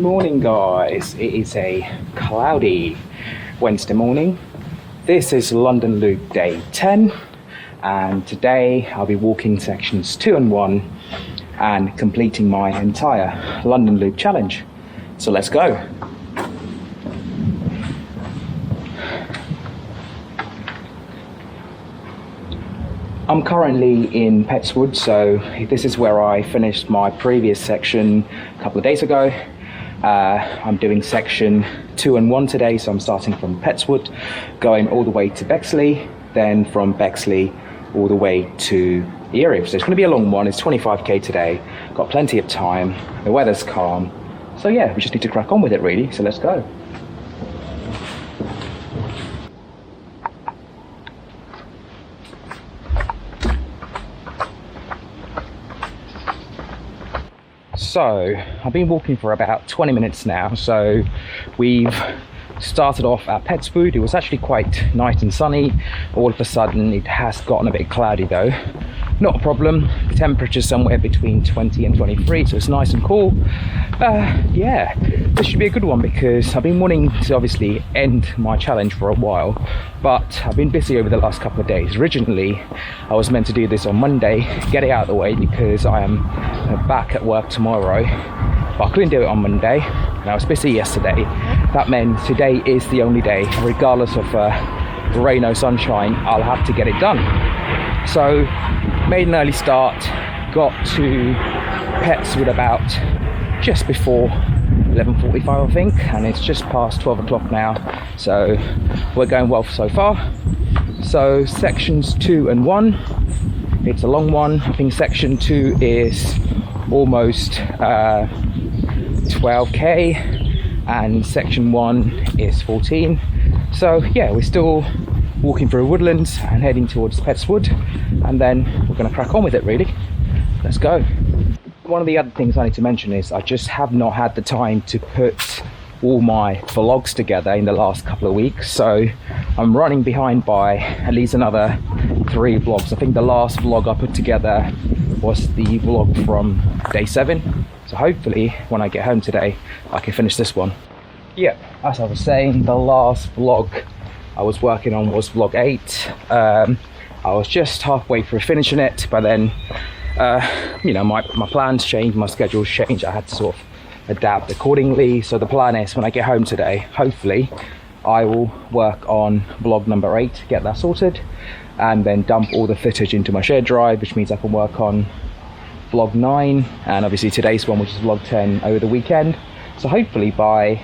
morning, guys. It is a cloudy Wednesday morning. This is London Loop day 10, and today I'll be walking sections 2 and 1 and completing my entire London Loop challenge. So let's go. I'm currently in Petswood, so this is where I finished my previous section a couple of days ago. I'm doing section 2 and 1 today, so I'm starting from Petswood, going all the way to Bexley, then from Bexley all the way to Erith. So it's going to be a long one. It's 25k today, got plenty of time, the weather's calm, so yeah, we just need to crack on with it really, so let's go. So I've been walking for about 20 minutes now. So we've started off at Petswood. It was actually quite nice and sunny. All of a sudden it has gotten a bit cloudy though. Not a problem. The temperature's somewhere between 20 and 23, so it's nice and cool. Yeah, this should be a good one because I've been wanting to obviously end my challenge for a while, but I've been busy over the last couple of days. Originally I was meant to do this on Monday, get it out of the way because I am back at work tomorrow, but I couldn't do it on Monday and I was busy yesterday. That meant today is the only day, regardless of rain or sunshine, I'll have to get it done. So made an early start, got to Petswood about just before 11:45 I think, and it's just past 12 o'clock now, so we're going well so far. So sections 2 and 1, it's a long one. I think section 2 is almost 12k and section 1 is 14. So yeah, we're still walking through woodlands and heading towards Petswood, and then we're going to crack on with it really. Let's go. One of the other things I need to mention is I just have not had the time to put all my vlogs together in the last couple of weeks, so I'm running behind by at least another 3 vlogs. I think the last vlog I put together was the vlog from day 7, so hopefully when I get home today I can finish this one. Yeah, as I was saying, the last vlog I was working on was vlog 8. I was just halfway through finishing it, but then you know, my plans changed, my schedules changed, I had to sort of adapt accordingly. So the plan is when I get home today, hopefully I will work on vlog number 8, get that sorted, and then dump all the footage into my shared drive, which means I can work on vlog 9 and obviously today's one, which is vlog 10, over the weekend. So hopefully by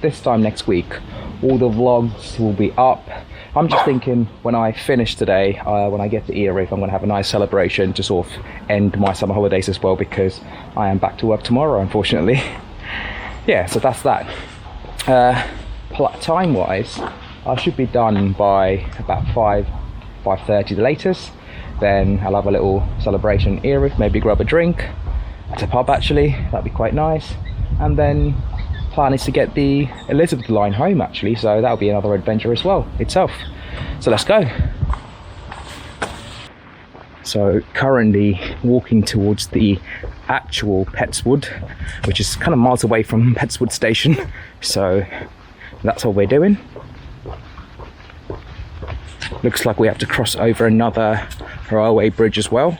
this time next week all the vlogs will be up. I'm just thinking when I finish today, when I get to Erith, I'm going to have a nice celebration to sort of end my summer holidays as well, because I am back to work tomorrow unfortunately. Yeah, so that's that. Time wise, I should be done by about 5:30 the latest. Then I'll have a little celebration in Erith, maybe grab a drink at a pub actually, that'd be quite nice. And then plan is to get the Elizabeth line home actually, so that'll be another adventure as well itself. So let's go. So currently walking towards the actual Petswood, which is kind of miles away from Petswood station, so that's what we're doing. Looks like we have to cross over another railway bridge as well.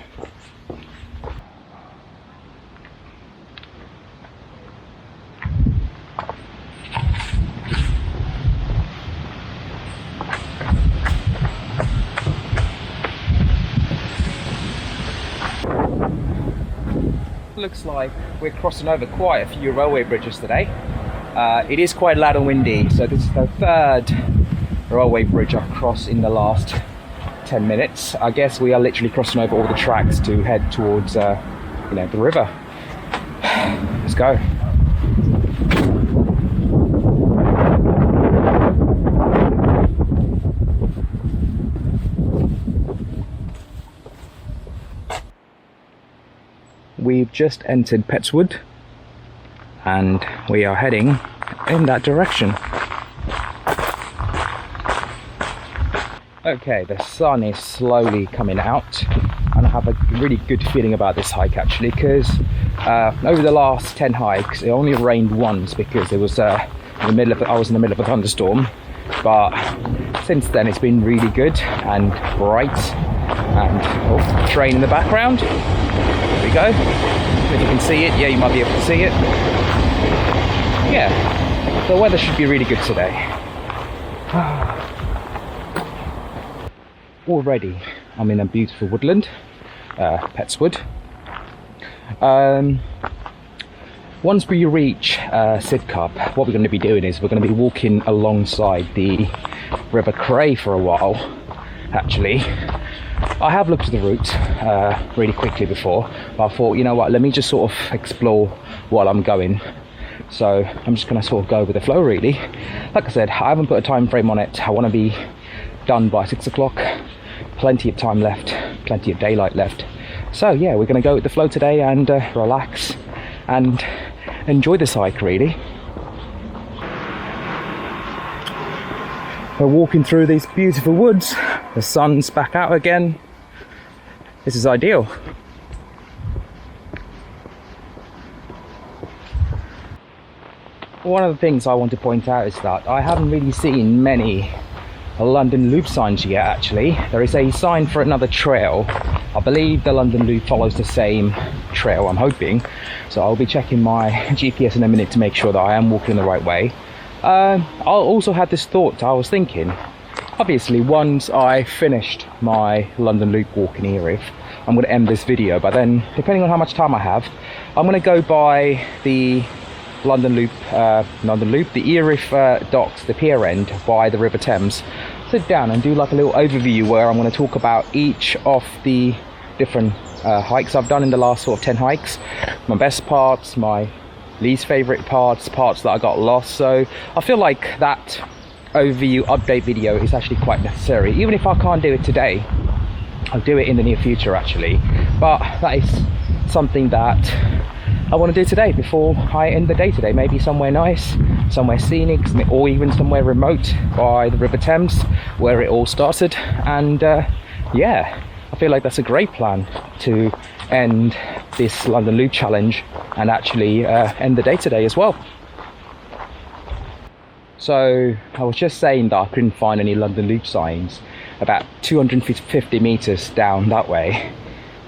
Looks like we're crossing over quite a few railway bridges today. It is quite loud and windy, so this is the 3rd railway bridge I've crossed in the last 10 minutes. I guess we are literally crossing over all the tracks to head towards you know, the river. Let's go. We've just entered Petswood and we are heading in that direction. Okay, the sun is slowly coming out and I have a really good feeling about this hike actually, because over the last 10 hikes, it only rained once because it was I was in the middle of a thunderstorm. But since then, it's been really good and bright. And train in the background. There we go. If you can see it, yeah, you might be able to see it. Yeah, the weather should be really good today. Already, I'm in a beautiful woodland, Petswood. Once we reach Sidcup, what we're going to be doing is we're going to be walking alongside the River Cray for a while, actually. I have looked at the route really quickly before, but I thought, you know what, let me just sort of explore while I'm going. So I'm just going to sort of go with the flow, really. Like I said, I haven't put a time frame on it. I want to be done by 6 o'clock. Plenty of time left, plenty of daylight left. So yeah, we're going to go with the flow today and relax and enjoy this hike, really. We're walking through these beautiful woods. The sun's back out again. This is ideal. One of the things I want to point out is that I haven't really seen many London Loop signs yet, actually. There is a sign for another trail. I believe the London Loop follows the same trail, I'm hoping. So I'll be checking my GPS in a minute to make sure that I am walking the right way. I also had this thought. I was thinking, obviously, once I finished my London Loop walk in Erith, I'm going to end this video. But then, depending on how much time I have, I'm going to go by the London Loop, the Erith docks, the pier end by the River Thames. Sit down and do like a little overview where I'm going to talk about each of the different hikes I've done in the last sort of 10 hikes. My best parts, my least favorite parts that I got lost. So I feel like that overview update video is actually quite necessary. Even if I can't do it today, I'll do it in the near future, actually. But that is something that I want to do today before I end the day today. Maybe somewhere nice, somewhere scenic, or even somewhere remote by the River Thames where it all started. And yeah, I feel like that's a great plan to end this London Loop challenge and actually end the day today as well. So I was just saying that I couldn't find any London Loop signs about 250 meters down that way.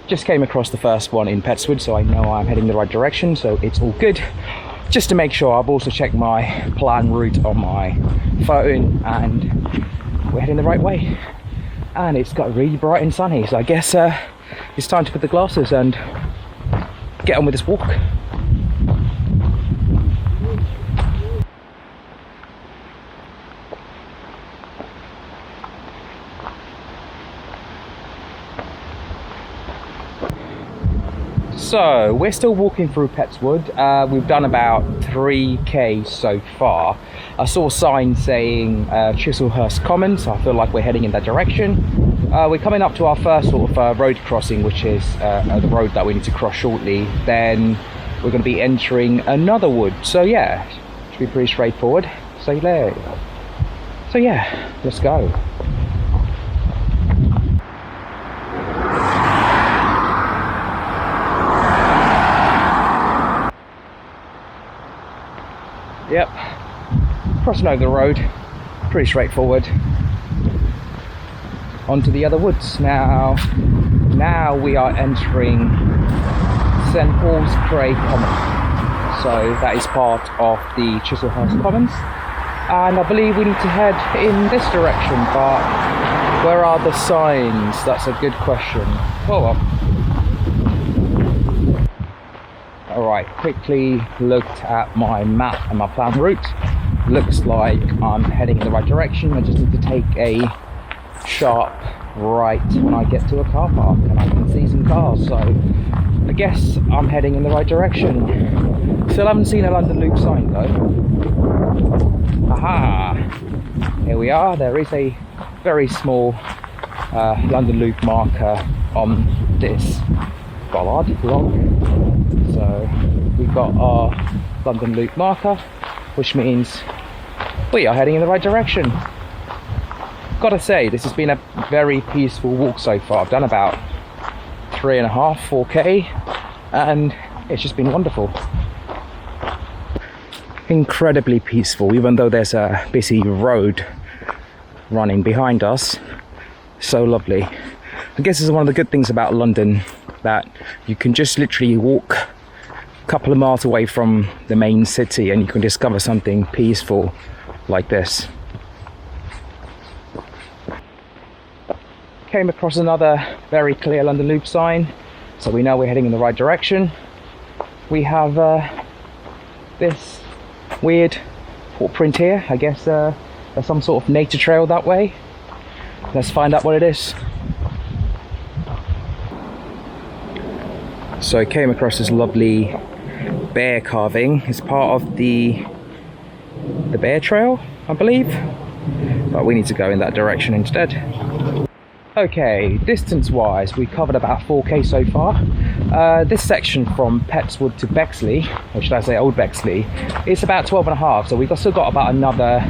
Just came across the first one in Petswood, so I know I'm heading the right direction, so it's all good. Just to make sure, I've also checked my plan route on my phone and we're heading the right way. And it's got really bright and sunny, so I guess it's time to put the glasses and get on with this walk. So we're still walking through Petswood. We've done about 3k so far. I saw a sign saying Chislehurst Commons, so I feel like we're heading in that direction. We're coming up to our first sort of road crossing, which is the road that we need to cross shortly. Then we're going to be entering another wood. So yeah, should be pretty straightforward. So yeah, let's go. Yep, crossing over the road, pretty straightforward. Onto the other woods. Now we are entering St Paul's Cray Common. So that is part of the Chislehurst Commons. And I believe we need to head in this direction, but where are the signs? That's a good question. Oh well. Alright, quickly looked at my map and my planned route. Looks like I'm heading in the right direction. I just need to take a sharp right when I get to a car park and I can see some cars. So I guess I'm heading in the right direction. Still haven't seen a London Loop sign though. Aha! Here we are. There is a very small London Loop marker on this bollard log. So we've got our London Loop marker, which means we are heading in the right direction. Gotta say, this has been a very peaceful walk so far. I've done about 3.5, 4k, and it's just been wonderful. Incredibly peaceful, even though there's a busy road running behind us. So lovely. I guess this is one of the good things about London, that you can just literally walk a couple of miles away from the main city and you can discover something peaceful like this. Came across another very clear London Loop sign, so we know we're heading in the right direction. We have this weird footprint here. I guess there's some sort of nature trail that way. Let's find out what it is. So I came across this lovely bear carving. It's part of the bear trail, I believe, but we need to go in that direction instead. Okay, distance wise we covered about 4k so far. This section from Pettswood to Bexley, or should I say Old Bexley, it's about 12.5, so we've still got about another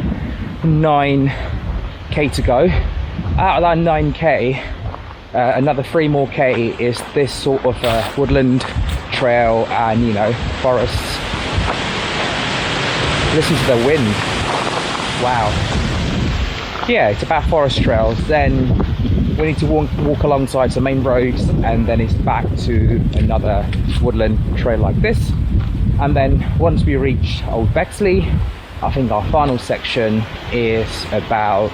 9k to go. Out of that 9k, another 3 more k is this sort of woodland trail and, you know, forests. Listen to the wind. Wow. Yeah, it's about forest trails. Then we need to walk alongside some main roads, and then it's back to another woodland trail like this. And then once we reach Old Bexley, I think our final section is about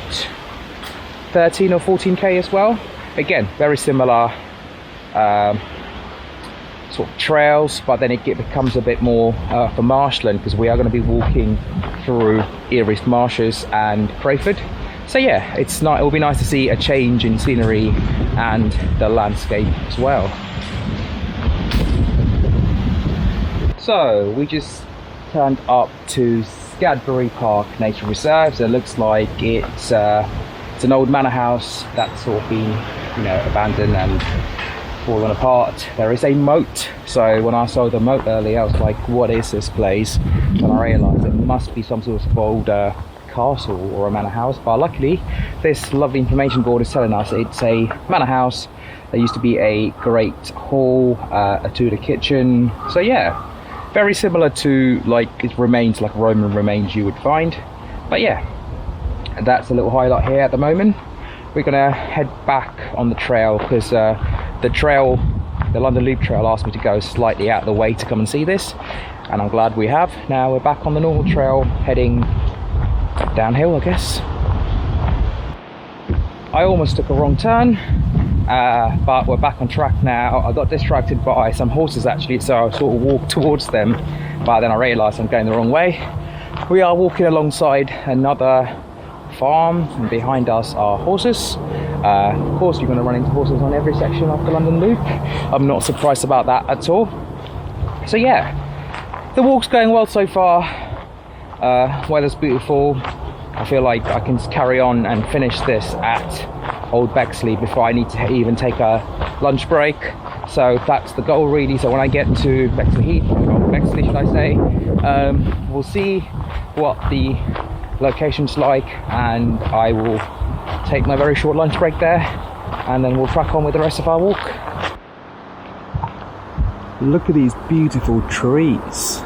13 or 14k as well. Again, very similar sort of trails, but then it becomes a bit more for marshland, because we are going to be walking through Erith marshes and Crayford. So yeah, it will be nice to see a change in scenery and the landscape as well. So we just turned up to Scadbury Park Nature Reserve. So it looks like it's an old manor house that's sort of been, you know, abandoned and fallen apart. There is a moat. So when I saw the moat earlier, I was like, what is this place? And I realised it must be some sort of old castle or a manor house, but luckily this lovely information board is telling us it's a manor house. There used to be a great hall, a Tudor kitchen. So yeah, very similar to like it remains, like Roman remains you would find. But yeah, that's a little highlight here at the moment. We're gonna head back on the trail, because the London Loop trail asked me to go slightly out of the way to come and see this, and I'm glad we have. Now we're back on the normal trail, heading downhill, I guess. I almost took a wrong turn, but we're back on track now. I got distracted by some horses actually, so I sort of walked towards them, but then I realised I'm going the wrong way. We are walking alongside another farm, and behind us are horses. Of course you're going to run into horses on every section of the London Loop. I'm not surprised about that at all. So yeah, the walk's going well so far. Weather's beautiful. I feel like I can carry on and finish this at Old Bexley before I need to even take a lunch break. So that's the goal really. So when I get to Bexley Heath, or Old Bexley should I say, we'll see what the location's like, and I will take my very short lunch break there, and then we'll crack on with the rest of our walk. Look at these beautiful trees.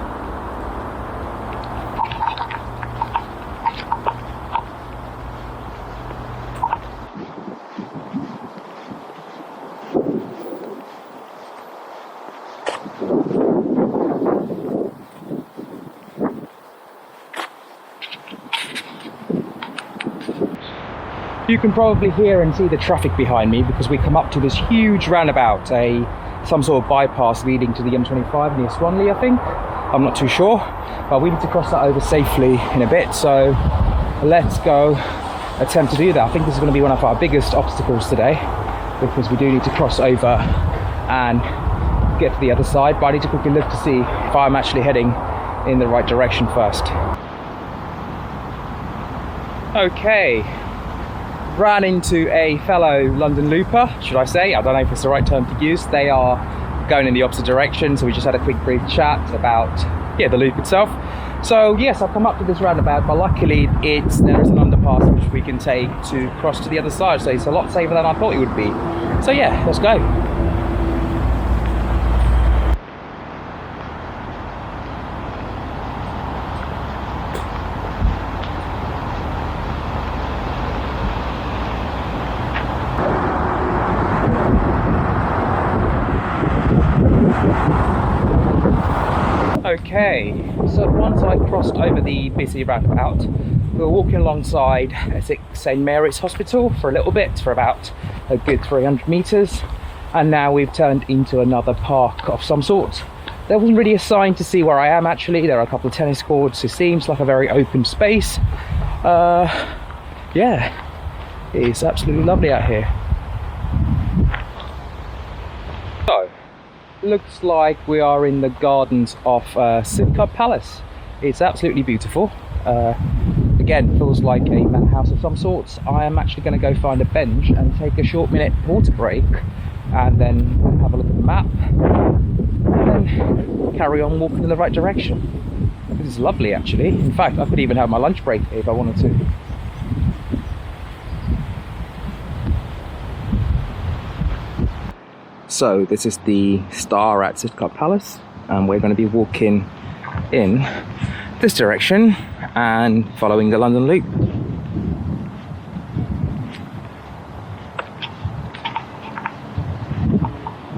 You can probably hear and see the traffic behind me, because we come up to this huge roundabout, some sort of bypass leading to the M25 near Swanley, I think. I'm not too sure, but we need to cross that over safely in a bit, so let's go attempt to do that. I think this is going to be one of our biggest obstacles today, because we do need to cross over and get to the other side, but I need to quickly look to see if I'm actually heading in the right direction first. Okay. Ran into a fellow London Looper, should I say. I don't know if it's the right term to use. They are going in the opposite direction, so we just had a quick brief chat about the loop itself. So yes, I've come up to this roundabout, but luckily there is an underpass which we can take to cross to the other side, so it's a lot safer than I thought it would be. So yeah, let's go. Okay, so once I crossed over the busy roundabout, we were walking alongside St Mary's Hospital for a little bit, for about a good 300 metres, and now we've turned into another park of some sort. There wasn't really a sign to see where I am actually. There are a couple of tennis courts. It seems like a very open space. Yeah, it's absolutely lovely out here. So, looks like we are in the gardens of Sidcup Palace. It's absolutely beautiful. Again, feels like a manor house of some sorts. I am actually going to go find a bench and take a short minute water break, and then have a look at the map, and then carry on walking in the right direction. This is lovely actually. In fact, I could even have my lunch break if I wanted to. So this is the Star at Sidcup Palace, and we're going to be walking in this direction and following the London Loop.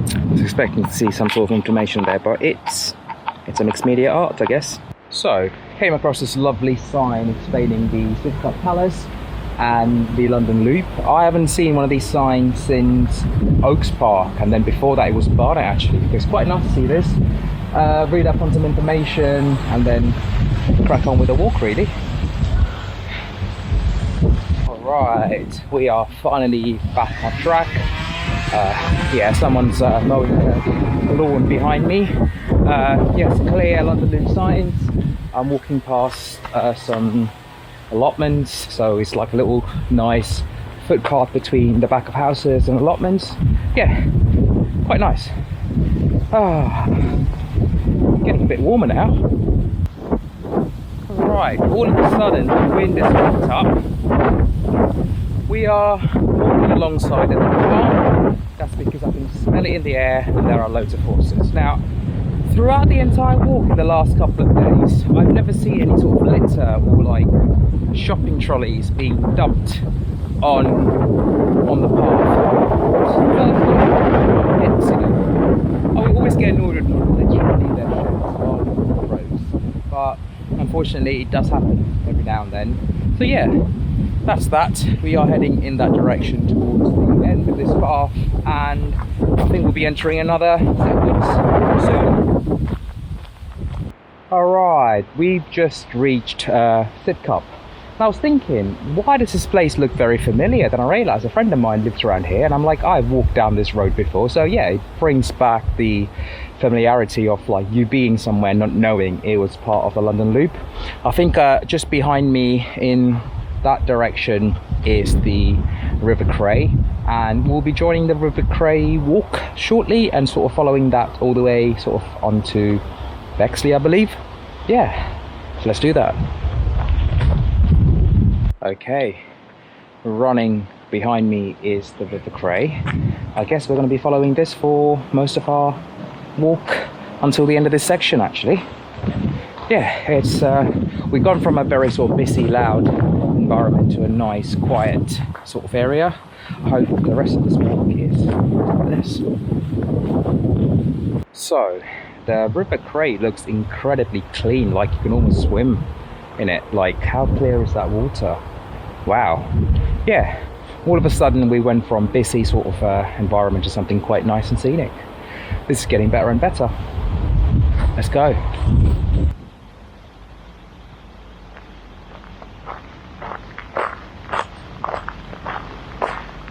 I was expecting to see some sort of information there, but it's a mixed media art, I guess. So, came across this lovely sign explaining the Sidcup Palace and the London Loop. I haven't seen one of these signs since Oaks Park, and then before that it was Barnet actually. It's quite nice to see this. Read up on some information and then crack on with the walk really. Alright, we are finally back on track. Yeah, someone's mowing the lawn behind me. Yes, clear London Loop signs. I'm walking past some allotments, so it's like a little nice footpath between the back of houses and allotments. Yeah, quite nice. Getting a bit warmer now. Right, all of a sudden the wind has picked up. We are walking alongside a farm. That's because I can smell it in the air and there are loads of horses. Now, throughout the entire walk in the last couple of days, I've never seen any sort of litter or like shopping trolleys being dumped on the path. I always get annoyed with people literally leave their sheds on the roads, but unfortunately it does happen every now and then. So yeah, that's that. We are heading in that direction towards the end of this path, and I think we'll be entering another sequence soon. Alright, we've just reached Sidcup. And I was thinking, why does this place look very familiar? Then I realised a friend of mine lives around here, and I'm like, I've walked down this road before. So yeah, it brings back the familiarity of like you being somewhere not knowing it was part of the London Loop. I think just behind me in that direction is the River Cray, and we'll be joining the River Cray walk shortly and sort of following that all the way sort of onto Bexley, I believe. Yeah, so let's do that. Okay, running behind me is the River Cray. I guess we're going to be following this for most of our walk until the end of this section actually. Yeah, it's we've gone from a very sort of busy, loud environment to a nice, quiet sort of area. I hope the rest of this walk is like this. So, the River Cray looks incredibly clean, like you can almost swim in it. Like, how clear is that water? Wow. Yeah, all of a sudden we went from busy sort of environment to something quite nice and scenic. This is getting better and better. Let's go.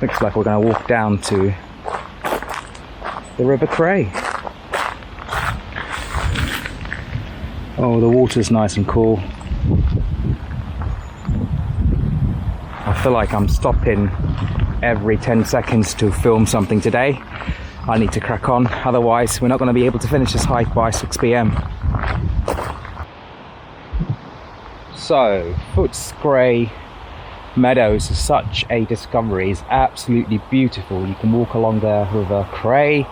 Looks like we're going to walk down to the River Cray. Oh, the water's nice and cool. I feel like I'm stopping every 10 seconds to film something today. I need to crack on, otherwise we're not going to be able to finish this hike by 6 p.m. So, Footscray Meadows is such a discovery. It's absolutely beautiful. You can walk along the River Cray.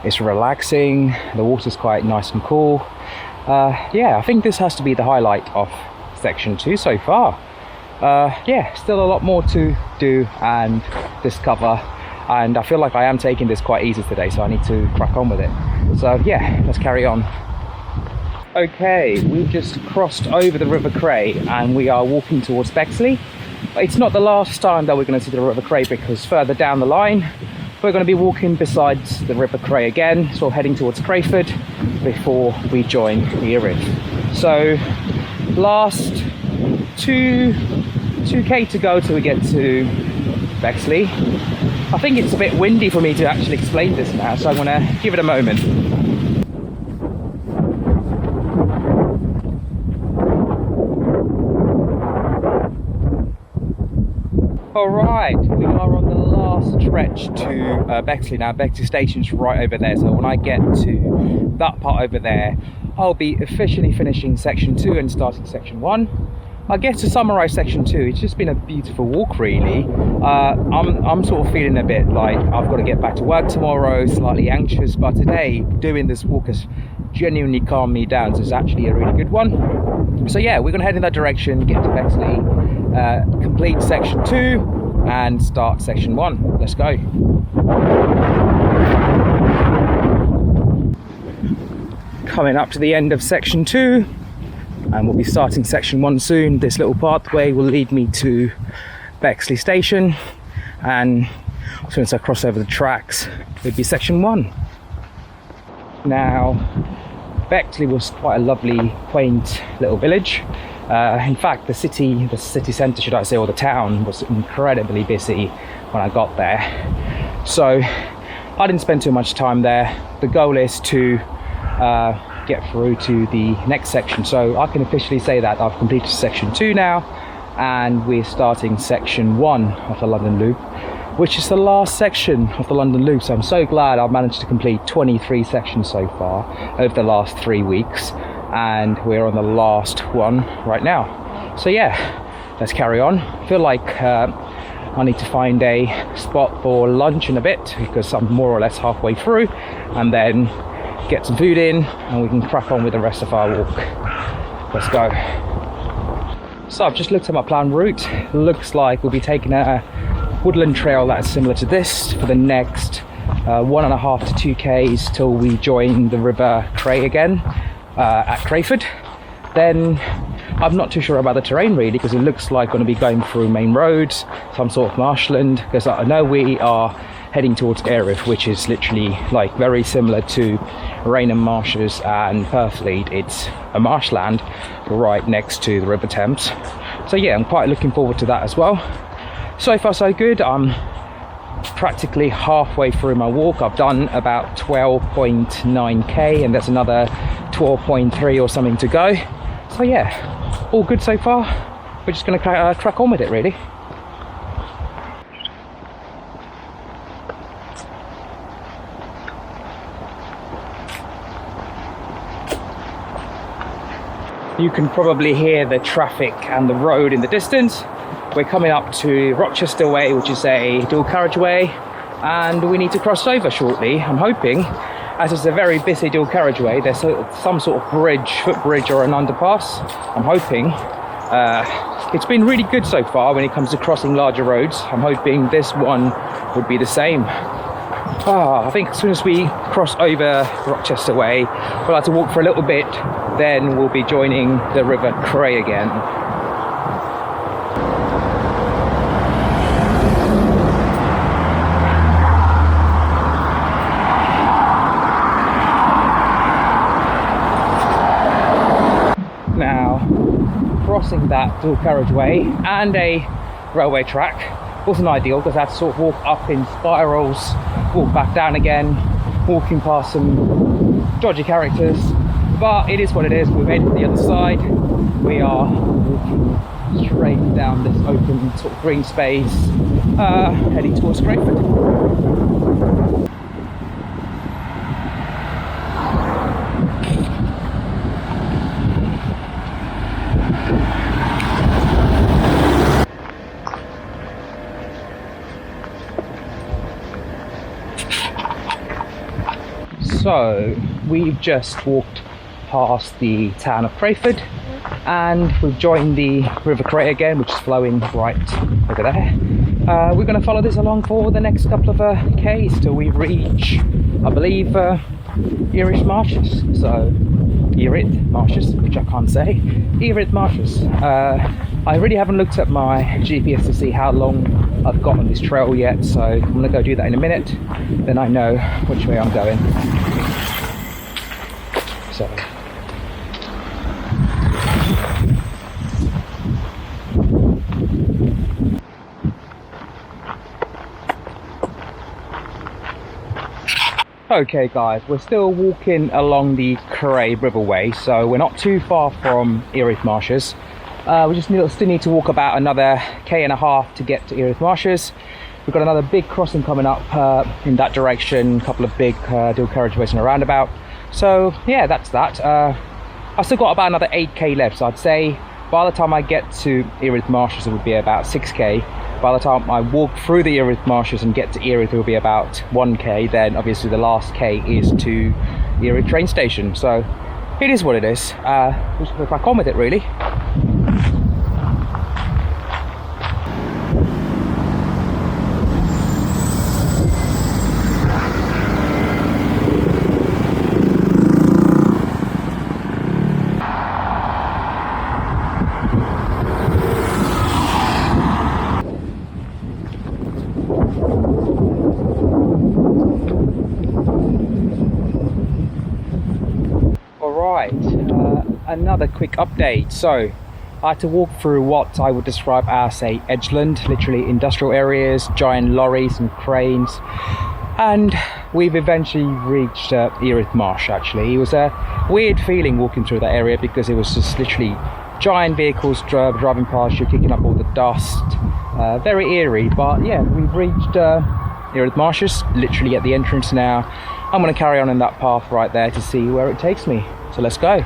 It's relaxing. The water's quite nice and cool. Yeah, I think this has to be the highlight of section 2 so far. Yeah, still a lot more to do and discover, and I feel like I am taking this quite easy today, so I need to crack on with it. So yeah, let's carry on. Okay, we've just crossed over the River Cray and we are walking towards Bexley. But it's not the last time that we're going to see the River Cray, because further down the line we're going to be walking beside the River Cray again, so heading towards Crayford before we join Erith. So last 2k to go till we get to Bexley. I think it's a bit windy for me to actually explain this now, so I'm going to give it a moment. Alright, we are on the last stretch to Bexley now. Bexley Station's right over there, so when I get to that part over there, I'll be officially finishing section 2 and starting section 1. I guess to summarise section 2, it's just been a beautiful walk really. I'm sort of feeling a bit like I've got to get back to work tomorrow, slightly anxious, but today doing this walk has genuinely calmed me down, so it's actually a really good one. So yeah, we're going to head in that direction, get to Bexley, complete section 2 and start section 1. Let's go. Coming up to the end of section 2 and we'll be starting section 1 soon. This little pathway will lead me to Bexley Station, and as soon as I cross over the tracks it'll be section 1. Now Bexley was quite a lovely, quaint little village. In fact, the city centre, should I say, or the town, was incredibly busy when I got there. So I didn't spend too much time there. The goal is to get through to the next section. So I can officially say that I've completed section 2 now, and we're starting section 1 of the London Loop, which is the last section of the London Loop. So I'm so glad I've managed to complete 23 sections so far over the last 3 weeks. And we're on the last one right now. So yeah, let's carry on. I feel like I need to find a spot for lunch in a bit, because I'm more or less halfway through, and then get some food in and we can crack on with the rest of our walk. Let's go. So I've just looked at my planned route. It looks like we'll be taking a woodland trail that's similar to this for the next 1.5 to 2 k's till we join the River Cray again. At Crayford. Then I'm not too sure about the terrain really, because it looks like going to be going through main roads, some sort of marshland, because I know we are heading towards Erith, which is literally like very similar to Rainham Marshes and Purfleet. It's a marshland right next to the River Thames. So yeah, I'm quite looking forward to that as well. So far so good. I'm practically halfway through my walk. I've done about 12.9k and there's another 12.3 or something to go. So yeah, all good so far. We're just going to crack on with it really. You can probably hear the traffic and the road in the distance. We're coming up to Rochester Way, which is a dual carriageway, and we need to cross over shortly. I'm hoping, as it's a very busy dual carriageway, there's some sort of bridge, footbridge or an underpass. I'm hoping. It's been really good so far when it comes to crossing larger roads. I'm hoping this one would be the same. I think as soon as we cross over Rochester Way, we'll have to walk for a little bit, then we'll be joining the River Cray again. Now, crossing that dual carriageway and a railway track wasn't ideal, because I had to sort of walk up in spirals, walk back down again, walking past some dodgy characters, but it is what it is. We made it to the other side. We are walking straight down this open sort of green space, heading towards Crayford. So we've just walked past the town of Crayford and we've joined the River Cray again, which is flowing right over there. We're going to follow this along for the next couple of k's till we reach, I believe, Erith Marshes. So Erith marshes, which I can't say. Erith marshes. I really haven't looked at my GPS to see how long I've got on this trail yet, so I'm gonna go do that in a minute. Then I know which way I'm going. So. Okay guys, we're still walking along the Cray Riverway, so we're not too far from Erith Marshes. We just still need to walk about another K1.5 to get to Erith Marshes. We've got another big crossing coming up in that direction, a couple of big dual carriageways and a roundabout. So yeah, that's that. I've still got about another 8k left, so I'd say by the time I get to Erith Marshes it would be about 6k. By the time I walk through the Erith Marshes and get to Erith, it will be about 1k. Then obviously the last k is to Erith train station. So it is what it is. We're just going to crack on with it really. Another quick update. So I had to walk through what I would describe as a edgeland, literally industrial areas, giant lorries and cranes, and we've eventually reached Erith Marsh. Actually, it was a weird feeling walking through that area because it was just literally giant vehicles driving past you, kicking up all the dust. Very eerie, but yeah, we've reached Erith Marshes, literally at the entrance now. I'm going to carry on in that path right there to see where it takes me. So let's go.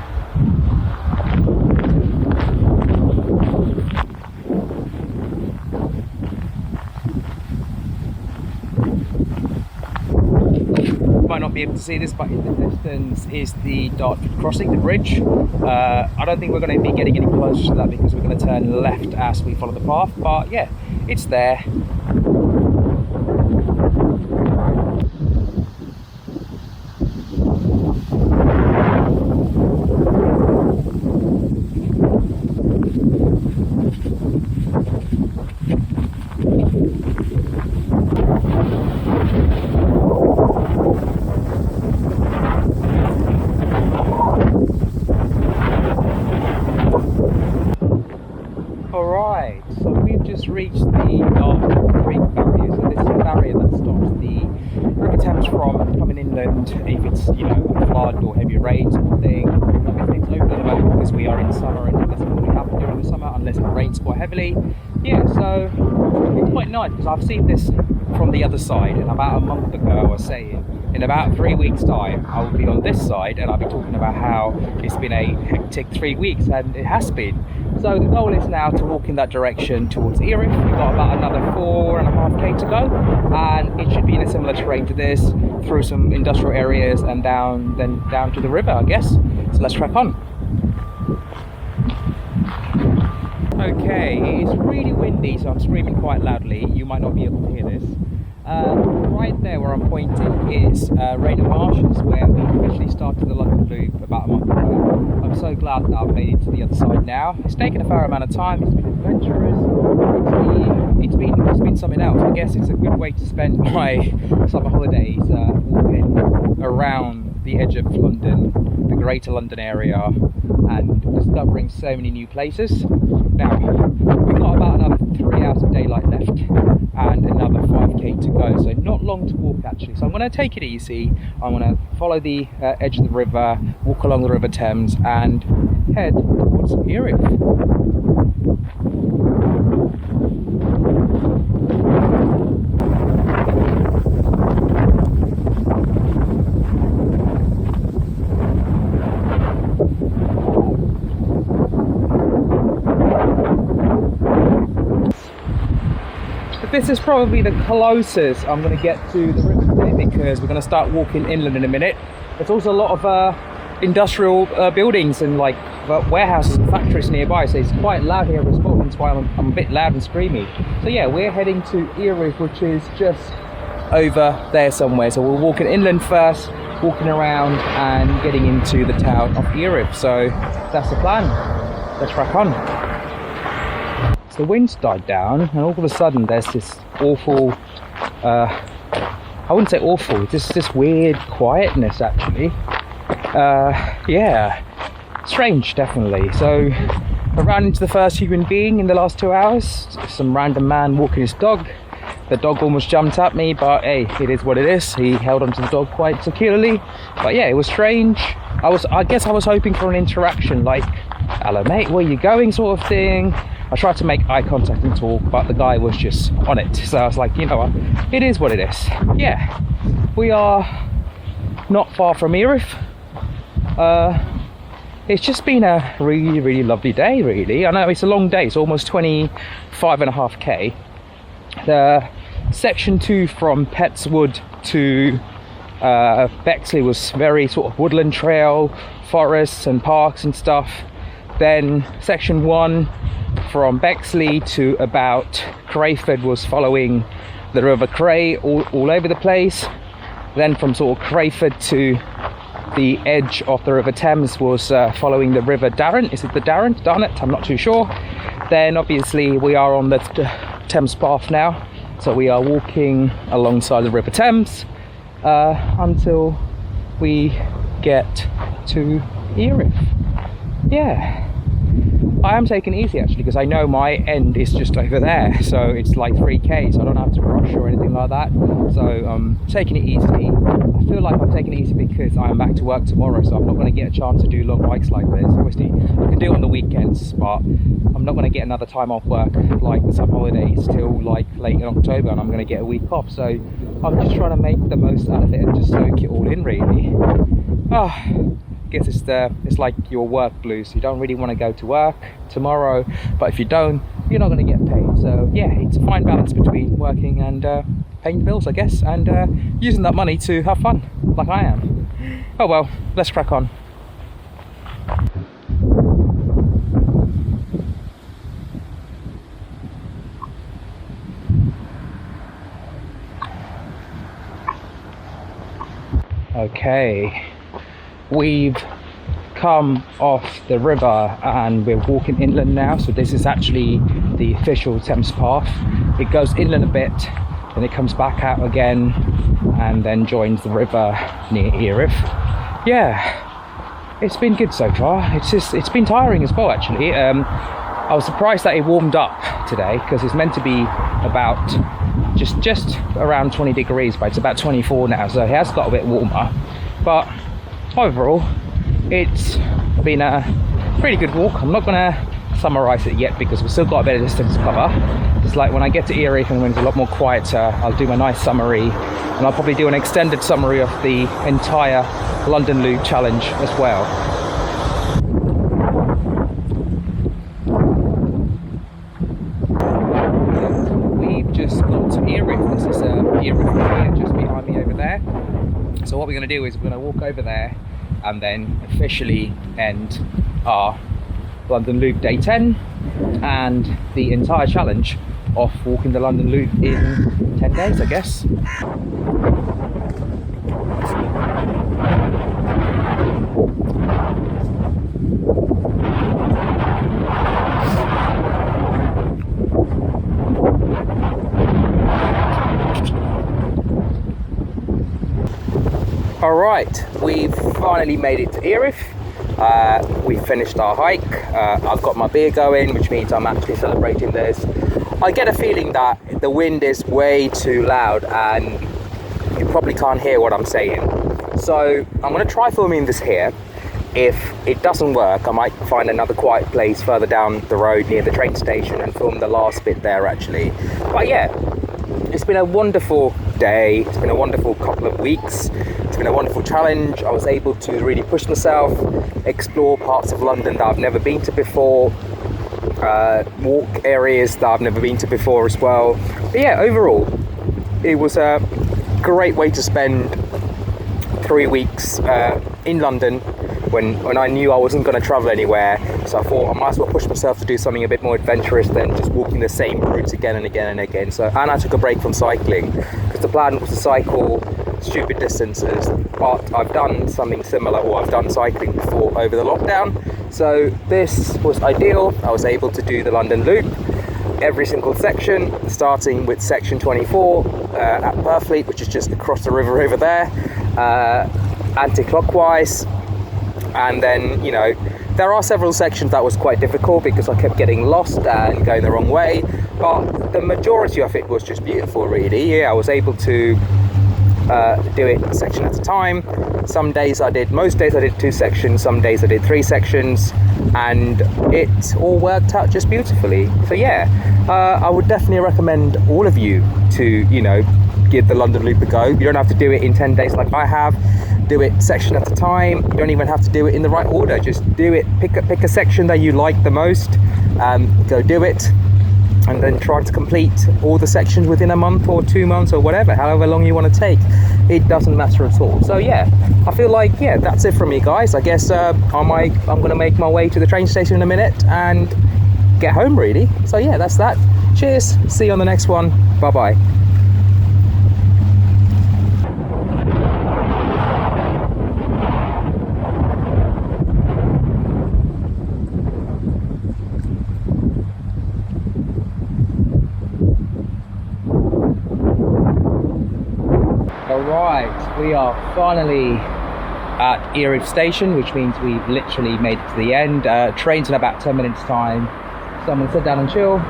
Might not be able to see this, but in the distance is the Dartford crossing, the bridge. I don't think we're going to be getting any closer to that because we're going to turn left as we follow the path, but yeah, it's there. Reached the Dartford Creek barrier, so this is the barrier that stops the River Thames from coming inland if it's, you know, flood or heavy rains or thing. Everything's open at the moment because we are in summer and it doesn't really happen during the summer unless it rains quite heavily. Yeah, so it's quite nice because I've seen this from the other side, and about a month ago I was saying in about 3 weeks time I will be on this side and I'll be talking about how it's been a hectic 3 weeks, and it has been. So the goal is now to walk in that direction towards Erith. We've got about another 4.5k to go, and it should be in a similar terrain to this, through some industrial areas and down to the river, I guess. So let's crack on. Okay, it is really windy, so I'm screaming quite loudly. You might not be able to hear this. Right there where I'm pointing is Raynham Marshes, where we officially started the London Loop about a month ago. I'm so glad that I've made it to the other side now. It's taken a fair amount of time, it's been adventurous, it's been something else. I guess it's a good way to spend my summer holidays, walking around the edge of London, the greater London area, and discovering so many new places. Now, we've got about another 3 hours of daylight left and another 5k to go, so not long to walk actually. So I'm going to take it easy. I'm going to follow the edge of the river, walk along the River Thames and head towards Erith. This is probably the closest I'm going to get to the river today, because we're going to start walking inland in a minute. There's also a lot of industrial buildings and like warehouses and factories nearby, so it's quite loud here as well. That's why I'm a bit loud and screamy. So yeah, we're heading to Erith, which is just over there somewhere. So we're walking inland first, walking around and getting into the town of Erith. So that's the plan. Let's crack on. So the wind's died down, and all of a sudden there's this awful, I wouldn't say awful, just this weird quietness actually. Yeah, strange definitely. So I ran into the first human being in the last 2 hours. Some random man walking his dog. The dog almost jumped at me, but hey, it is what it is. He held onto the dog quite securely. But yeah, it was strange. I guess I was hoping for an interaction, like, hello mate, where you going, sort of thing. I tried to make eye contact and talk, but the guy was just on it. So I was like, you know what, it is what it is. Yeah, we are not far from Erith. It's just been a really, really lovely day, really. I know it's a long day, it's almost 25.5k. The section 2 from Pettswood to Bexley was very sort of woodland trail, forests and parks and stuff. Then section 1 from Bexley to about Crayford was following the River Cray all over the place. Then from sort of Crayford to the edge of the River Thames was following the River Darren. Is it the Darren? Darn it, I'm not too sure. Then obviously we are on the Thames Path now, so we are walking alongside the River Thames until we get to Erith. Yeah, I am taking it easy actually, because I know my end is just over there, so it's like 3k, so I don't have to rush or anything like that. So taking it easy. I feel like I'm taking it easy because I'm back to work tomorrow, so I'm not going to get a chance to do long hikes like this. Obviously I can do it on the weekends, but I'm not going to get another time off work like the summer holidays till like late in October, and I'm going to get a week off. So I'm just trying to make the most out of it and just soak it all in, really. I guess it's like your work blues. You don't really want to go to work tomorrow, but if you don't, you're not going to get paid. So yeah, it's a fine balance between working and paying bills, I guess, and using that money to have fun, like I am. Oh well, let's crack on. Okay, we've come off the river and we're walking inland now. So this is actually the official Thames Path. It goes inland a bit, then it comes back out again and then joins the river near Erith. Yeah, it's been good so far. It's been tiring as well actually. I was surprised that it warmed up today, because it's meant to be about just around 20 degrees, but it's about 24 now, so it has got a bit warmer. But overall, it's been a pretty good walk. I'm not going to summarise it yet because we've still got a bit of distance to cover. It's like when I get to Erith and when it's a lot more quieter, I'll do my nice summary, and I'll probably do an extended summary of the entire London Loop challenge as well. We've just got to Erith. This is Erith here, just behind me over there. So what we're going to do is we're going to walk over there and then officially end our London Loop day 10 and the entire challenge of walking the London Loop in 10 days, I guess. Alright, we've finally made it to Erith. We finished our hike. I've got my beer going, which means I'm actually celebrating this. I get a feeling that the wind is way too loud and you probably can't hear what I'm saying. So I'm going to try filming this here. If it doesn't work, I might find another quiet place further down the road near the train station and film the last bit there actually. But yeah, it's been a wonderful day. It's been a wonderful couple of weeks. It's been a wonderful challenge. I was able to really push myself, explore parts of London that I've never been to before, walk areas that I've never been to before as well. But yeah, overall, it was a great way to spend 3 weeks in London when I knew I wasn't going to travel anywhere. So I thought I might as well push myself to do something a bit more adventurous than just walking the same routes again and again and again. And I took a break from cycling because the plan was to cycle stupid distances, but I've done something similar, or I've done cycling before over the lockdown. So this was ideal. I was able to do the London Loop, every single section, starting with section 24 at Purfleet, which is just across the river over there, anti-clockwise. And then, you know, there are several sections that was quite difficult because I kept getting lost and going the wrong way, but the majority of it was just beautiful, really. Yeah, I was able to do it a section at a time. Most days I did 2 sections, some days I did 3 sections, and it all worked out just beautifully. So yeah, I would definitely recommend all of you to, you know, give the London Loop a go. You don't have to do it in 10 days like I have. Do it section at a time. You don't even have to do it in the right order. Just do it. Pick a section that you like the most. Go do it, and then try to complete all the sections within a month or 2 months or whatever, however long you want to take. It doesn't matter at all. So yeah, I feel like, yeah, that's it from me, guys. I guess I'm going to make my way to the train station in a minute and get home, really. So yeah, that's that. Cheers. See you on the next one. Bye bye. Alright, we are finally at Erith station, which means we've literally made it to the end. Train's in about 10 minutes time, so I'm going to sit down and chill,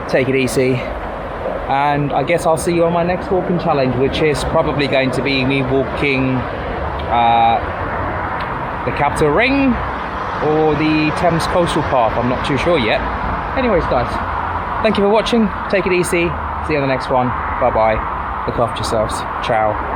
take it easy, and I guess I'll see you on my next walking challenge, which is probably going to be me walking the Capital Ring or the Thames Coastal Path. I'm not too sure yet. Anyways, guys, thank you for watching, take it easy, see you on the next one, bye bye. Look after yourselves. Ciao.